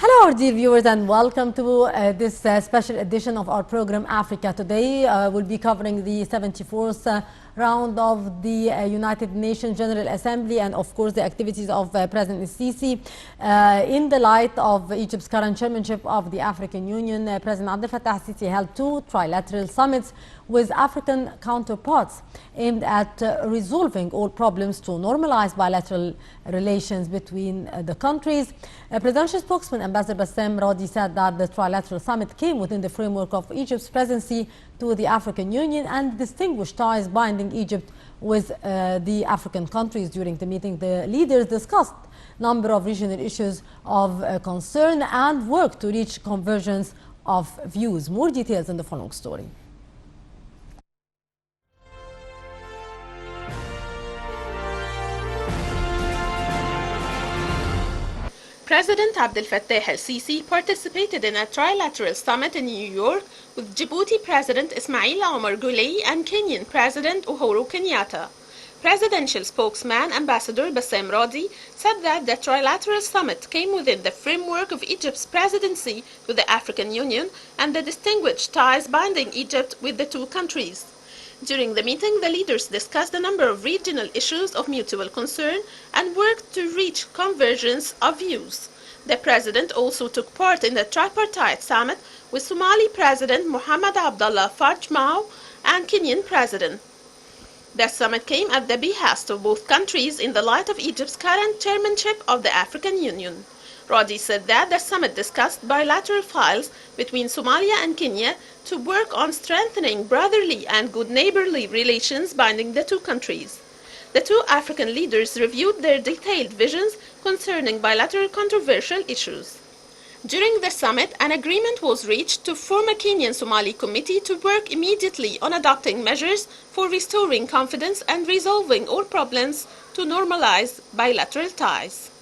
Hello, our dear viewers, and welcome to this special edition of our program Africa Today. We'll be covering the 74th round of the United Nations General Assembly and, of course, the activities of President Sisi. In the light of Egypt's current chairmanship of the African Union, President Abdel Fattah Sisi held two trilateral summits with African counterparts aimed at resolving all problems to normalize bilateral relations between the countries. Presidential spokesman Ambassador Bassem Radi said that the trilateral summit came within the framework of Egypt's presidency to the African Union and distinguished ties binding Egypt with the African countries. During the meeting, the leaders discussed a number of regional issues of concern and worked to reach convergence of views. More details in the following story. President Abdel Fattah el-Sisi participated in a trilateral summit in New York with Djibouti President Ismail Omar Guelleh and Kenyan President Uhuru Kenyatta. Presidential spokesman Ambassador Bassem Radi said that the trilateral summit came within the framework of Egypt's presidency to the African Union and the distinguished ties binding Egypt with the two countries. During the meeting, the leaders discussed a number of regional issues of mutual concern and worked to reach convergence of views. The president also took part in the tripartite summit with Somali President Mohamed Abdullah Farmajo and Kenyan President. The summit came at the behest of both countries in the light of Egypt's current chairmanship of the African Union. Radi said that the summit discussed bilateral files between Somalia and Kenya to work on strengthening brotherly and good neighborly relations binding the two countries. The two African leaders reviewed their detailed visions concerning bilateral controversial issues. During the summit, an agreement was reached to form a Kenyan-Somali committee to work immediately on adopting measures for restoring confidence and resolving all problems to normalize bilateral ties.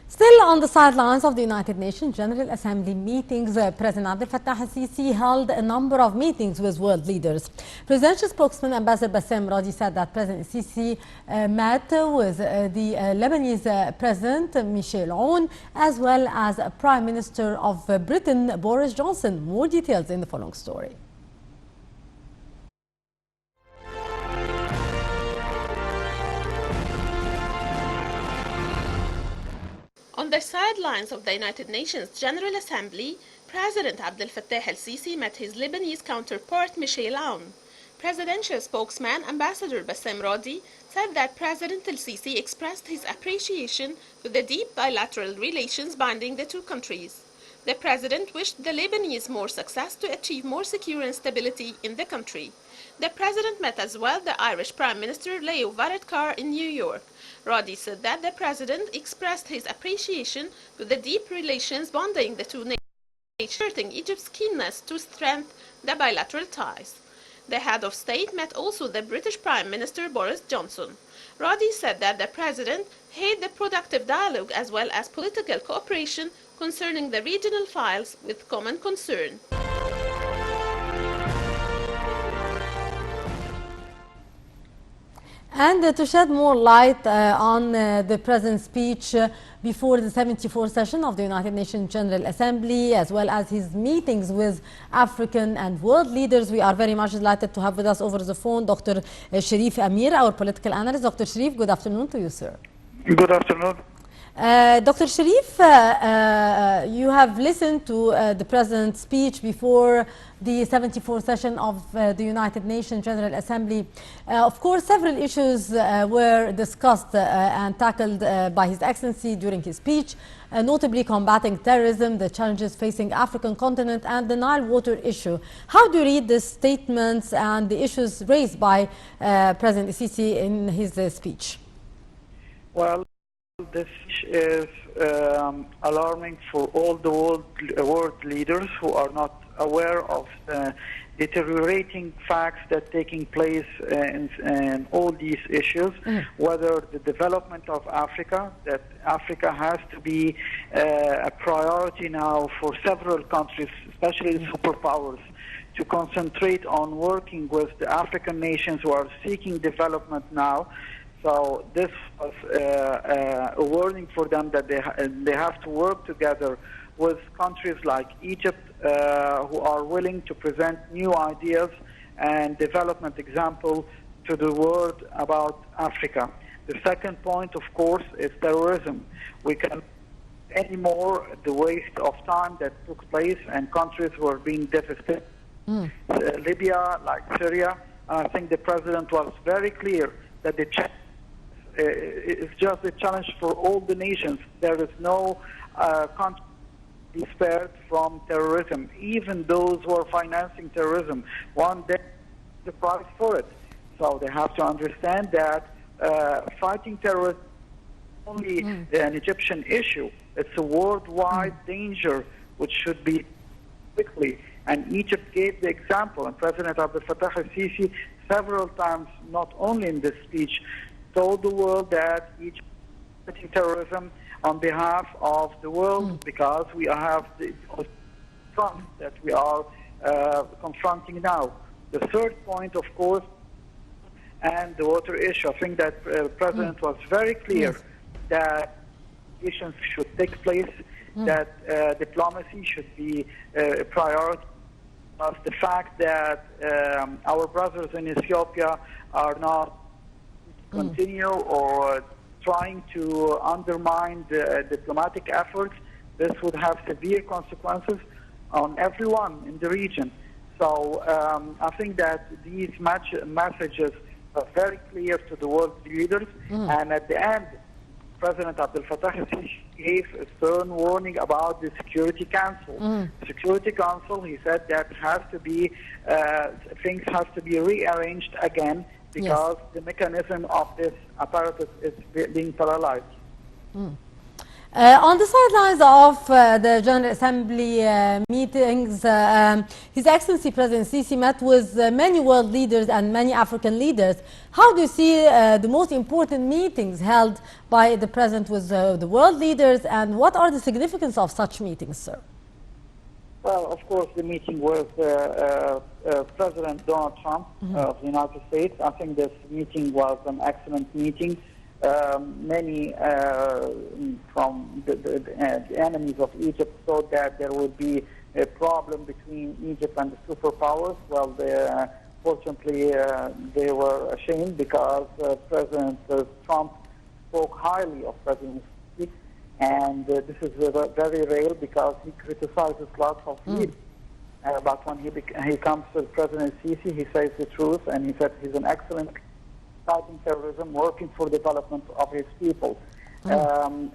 Still on the sidelines of the United Nations General Assembly meetings, President Abdel Fattah el-Sisi held a number of meetings with world leaders. Presidential spokesman Ambassador Bassem Radi said that President Sisi met with the Lebanese President Michel Aoun as well as Prime Minister of Britain Boris Johnson. More details in the following story. On the sidelines of the United Nations General Assembly, President Abdel Fattah el-Sisi met his Lebanese counterpart Michel Aoun. Presidential spokesman Ambassador Bassem Radi said that President el-Sisi expressed his appreciation to the deep bilateral relations binding the two countries. The president wished the Lebanese more success to achieve more security and stability in the country. The president met as well the Irish Prime Minister Leo Varadkar in New York. Radi said that the president expressed his appreciation to the deep relations bonding the two nations, asserting Egypt's keenness to strengthen the bilateral ties. The head of state met also the British Prime Minister Boris Johnson. Radi said that the president had the productive dialogue as well as political cooperation concerning the regional files with common concern. And to shed more light on the President's speech before the 74th session of the United Nations General Assembly, as well as his meetings with African and world leaders, we are very much delighted to have with us over the phone Dr. Sherif Amir, our political analyst. Dr. Sherif, good afternoon to you, sir. Good afternoon. Dr. Sherif, you have listened to the President's speech before the 74th session of the United Nations General Assembly. Of course, several issues were discussed and tackled by His Excellency during his speech, notably combating terrorism, the challenges facing African continent, and the Nile water issue. How do you read the statements and the issues raised by President Sisi in his speech? Well, this is alarming for all the world leaders who are not aware of the deteriorating facts that are taking place in all these issues, whether the development of Africa, that Africa has to be a priority now for several countries, especially the superpowers, to concentrate on working with the African nations who are seeking development now. So this was a warning for them that they have to work together with countries like Egypt who are willing to present new ideas and development example to the world about Africa. The second point, of course, is terrorism. We can anymore the waste of time that took place and countries were being devastated. Libya, like Syria, I think the president was very clear that the it's just a challenge for all the nations. There is no country spared from terrorism, even those who are financing terrorism. One day, the price for it. So they have to understand that fighting terrorism is only an Egyptian issue. It's a worldwide danger which should be quickly. And Egypt gave the example, and President Abdel Fattah al-Sisi several times, not only in this speech, told the world that Egypt is fighting terrorism on behalf of the world because we have the front that we are confronting now. The third point, of course, and the water issue. I think that the President was very clear that negotiations should take place, that diplomacy should be a priority. Of the fact that our brothers in Ethiopia are not continue or trying to undermine the diplomatic efforts, this would have severe consequences on everyone in the region. So I think that these messages are very clear to the world leaders, and at the end, President Abdel Fattah al-Sisi gave a stern warning about the Security Council. Security Council, he said that has to be things have to be rearranged again because the mechanism of this apparatus is being paralyzed. On the sidelines of the General Assembly meetings, His Excellency President Sisi met with many world leaders and many African leaders. How do you see the most important meetings held by the President with the world leaders, and what are the significance of such meetings, sir? Well, of course, the meeting with President Donald Trump of the United States. I think this meeting was an excellent meeting. Many from the enemies of Egypt thought that there would be a problem between Egypt and the superpowers. Well, fortunately, they were ashamed because President Trump spoke highly of President Sisi, and this is very rare because he criticizes lots of leaders. But when he comes to President Sisi, he says the truth, and he said he's an excellent fighting terrorism, working for development of his people. And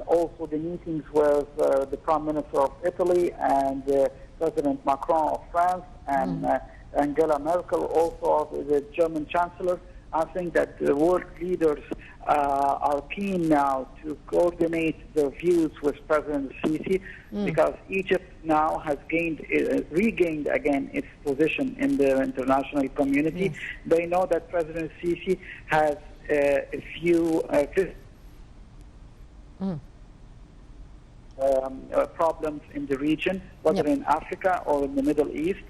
also the meetings with the Prime Minister of Italy and President Macron of France and Angela Merkel, also the German Chancellor. I think that the world leaders are keen now to coordinate their views with President Sisi because Egypt now has regained again its position in the international community. They know that President Sisi has a few problems in the region, whether in Africa or in the Middle East,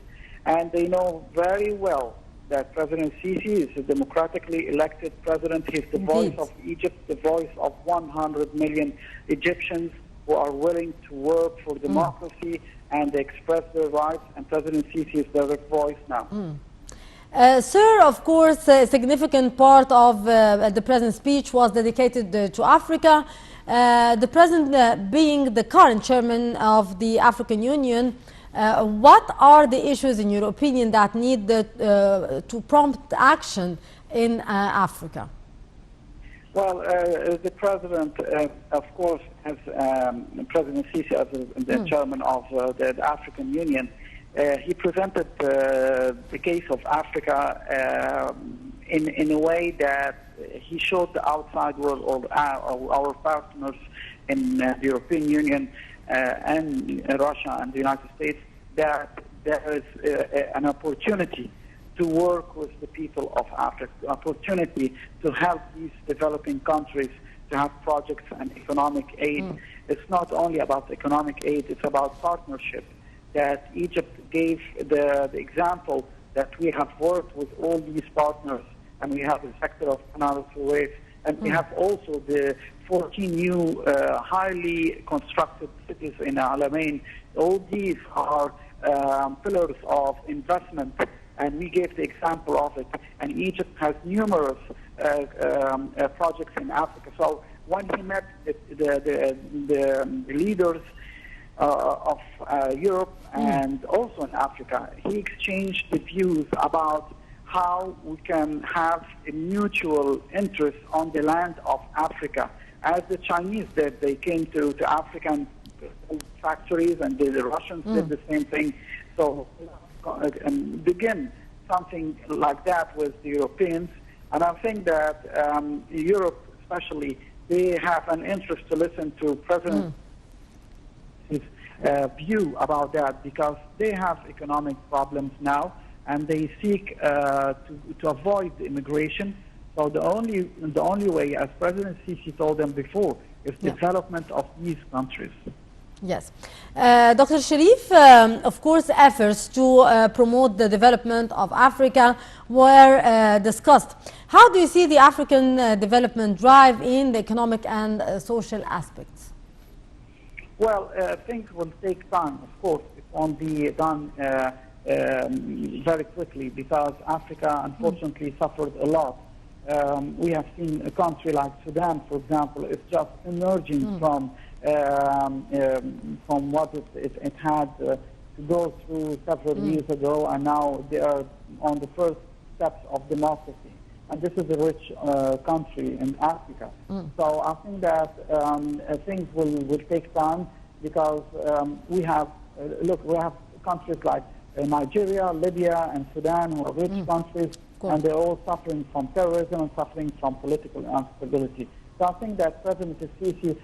and they know very well that President Sisi is a democratically elected president. He's the voice of Egypt, the voice of 100 million Egyptians who are willing to work for democracy and express their rights, and President Sisi is their voice now. Sir, of course, a significant part of the President's speech was dedicated to Africa. The President being the current chairman of the African Union, what are the issues, in your opinion, that need to prompt action in Africa? Well, the President, of course, as President Sisi, as the chairman of the African Union, he presented the case of Africa in a way that he showed the outside world, or our partners in the European Union and Russia and the United States, that there is an opportunity to work with the people of Africa, opportunity to help these developing countries to have projects and economic aid. It's not only about economic aid, it's about partnership. that Egypt gave the example that we have worked with all these partners, and we have the sector of Canal Suez, and we have also the 14 new highly constructed cities in Alamein. All these are pillars of investment, and we gave the example of it. And Egypt has numerous projects in Africa. So when he met the leaders of Europe and also in Africa, he exchanged the views about how we can have a mutual interest on the land of Africa. As the Chinese did, they came to African factories, and the Russians did the same thing. So, and begin something like that with the Europeans. And I think that Europe, especially, they have an interest to listen to President view about that, because they have economic problems now, and they seek to avoid the immigration. So the only way, as President Sisi told them before, is development of these countries. Yes. Dr. Sharif, of course, efforts to promote the development of Africa were discussed. How do you see the African development drive in the economic and social aspects? Well, things will take time, of course. It won't be done very quickly, because Africa, unfortunately, suffered a lot. We have seen a country like Sudan, for example, is just emerging from what it had to go through several years ago, and now they are on the first steps of democracy. And this is a rich country in Africa. So I think that things will take time, because we have countries like Nigeria, Libya, and Sudan, who are rich countries, and they're all suffering from terrorism and suffering from political instability. So I think that President Sisi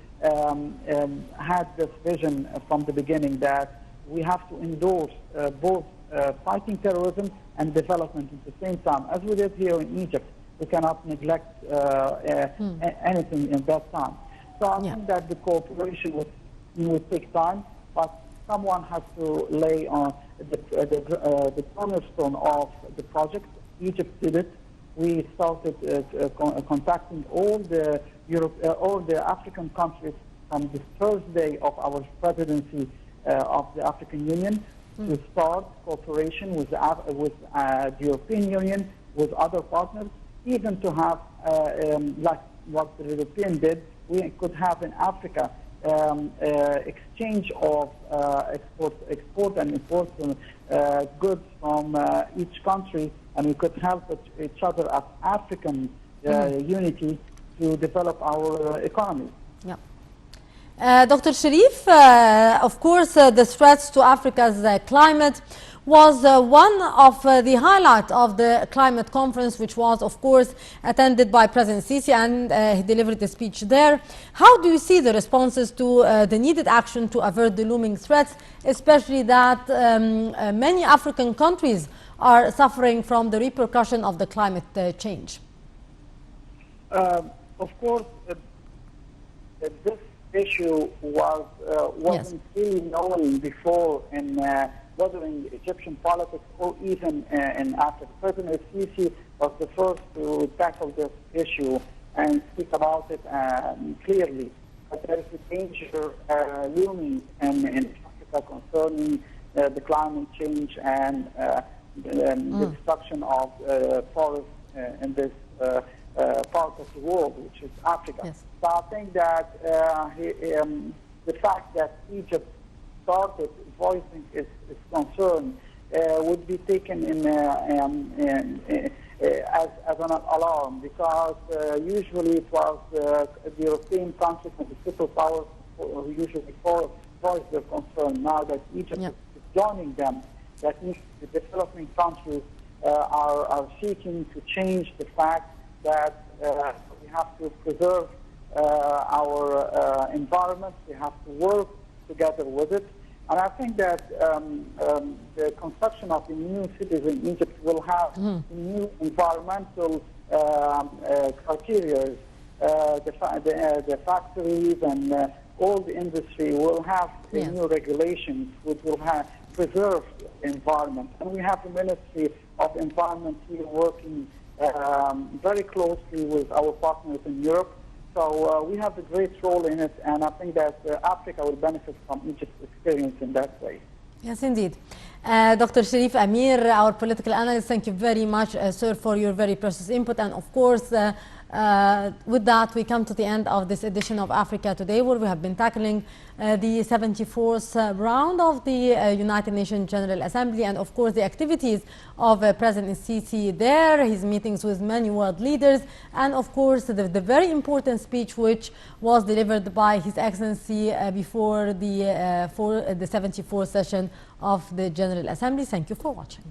had this vision from the beginning that we have to endorse both fighting terrorism and development at the same time. As we did here in Egypt, we cannot neglect anything in that time. So I think that the cooperation will take time, but someone has to lay on the cornerstone of the project. Egypt did it. We started contacting all the African countries from the first day of our presidency of the African Union to start cooperation with the European Union, with other partners, even to have, like what the European did, we could have in Africa exchange of export and import goods from each country, and we could help each other as African unity to develop our economy. Yeah. Dr. Sharif, of course, the threats to Africa's climate was one of the highlights of the climate conference, which was, of course, attended by President Sisi, and he delivered a speech there. How do you see the responses to the needed action to avert the looming threats, especially that many African countries are suffering from the repercussion of the climate change? Of course, this issue wasn't really known before in whether in Egyptian politics or even in Africa. President Sisi was the first to tackle this issue and speak about it clearly. But there is a danger looming in Africa concerning the climate change and the destruction of forests in this part of the world, which is Africa. Yes. So I think that the fact that Egypt started voicing its concern would be taken as an alarm, because usually it was the European countries and the superpowers who usually voice their concern. Now that Egypt is joining them, that means the developing countries are seeking to change the fact that we have to preserve our environment, we have to work together with it. And I think that the construction of the new cities in Egypt will have new environmental criteria. The factories and all the industry will have new regulations which will preserve the environment. And we have the Ministry of Environment here working very closely with our partners in Europe. So we have a great role in it, and I think that Africa will benefit from Egypt's experience in that way. Yes, indeed. Dr. Sharif Amir, our political analyst, thank you very much, sir, for your very precious input. And of course, with that, we come to the end of this edition of Africa Today, where we have been tackling the 74th round of the United Nations General Assembly, and of course the activities of President Sisi there, his meetings with many world leaders, and of course the very important speech which was delivered by His Excellency before the 74th session of the General Assembly. Thank you for watching.